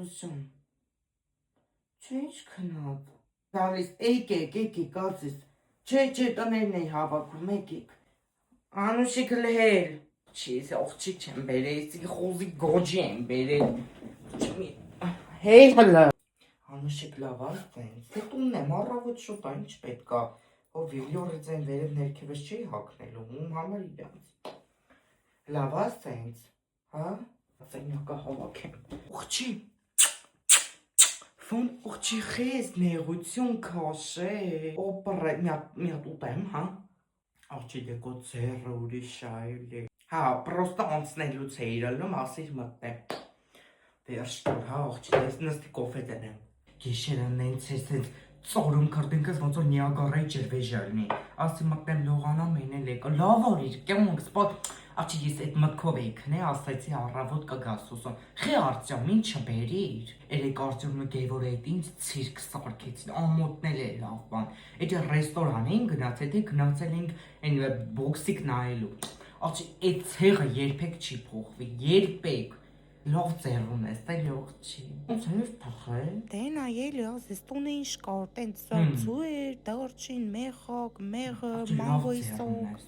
Սուսյուն։ Չէ, ինչ քնած։ Գալիս, եկեք, ասես։ Չէ, տներն էի հավաքում, եկեք։ Անուշիկ լհել։ Չի, աղջիկ չեմ բերել, խոզի գոջի եմ բերել։ Հեյ հլը։ Անուշիկ լավ ասենց։ Դե տունն եմ, առավոտ շուտ է, ինչ պետքա։ Ով վիլյորը ձեն վերև ներքևս չի հակնելու, ում համար իրանց։ Լավ ասենց, հա։ Ասենյակը հավաքեմ։ Ուղջի։ Ֆոն ուղջի խես նեղություն քաշե։ Օպրե, մի հատ ուտեմ, հա։ Աղջի դեկո ձեռը ուրիշ այլ է։ Հա, պրոստը անցնելուց է իրալում, ասիր մտնեմ։ Վերջ տուր, հա, աղջի, ես նստի կոֆե տնեմ։ Գիշերը նենց է սենց ծորում քրդինքս ոնց որ Նիագարայի ջրվեժալնի։ Ասի մտնեմ լողանամ էնել եկա։ Լավ արիր, կյանք սպատ։ Աղջի ես այդ մտքով էի քնե, ասացի առավոտ կգաս ուսում։ Խի Արտյոմ, ինչը բերիր։ Երեք Արտյոմը գեվոր այդ ինձ ցիրկ սարքեցին, ամոթնել է լավ բան։ Այդ ռեստորան էին գնացել, թե գնացել ենք այն բոքսիկ նայելու։ Աղջի այդ ցեղը երբեք չի փոխվի, երբեք։ Լավ ձեռում ես, տե լող չի։ Ոնց է փախել։ Դե նայելի ասես տունը ինչ կար, տենց ծույր, դարչին, մեխակ, մեղը, մանգոյի սոկ։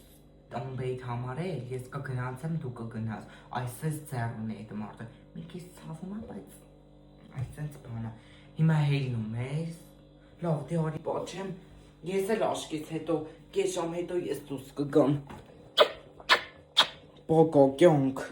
Տամբեիդ համար է, ես կգնացեմ, դու կգնաս։ Այսպես ձեռում է այդ մարդը։ Մի քիչ ցավում է, բայց այսպես բան է։ Հիմա հելնում ես։ Լավ, դե արի պատճեմ։ Ես էլ աշկից հետո, կես ժամ հետո ես դուրս կգամ։ Բակա կյանք։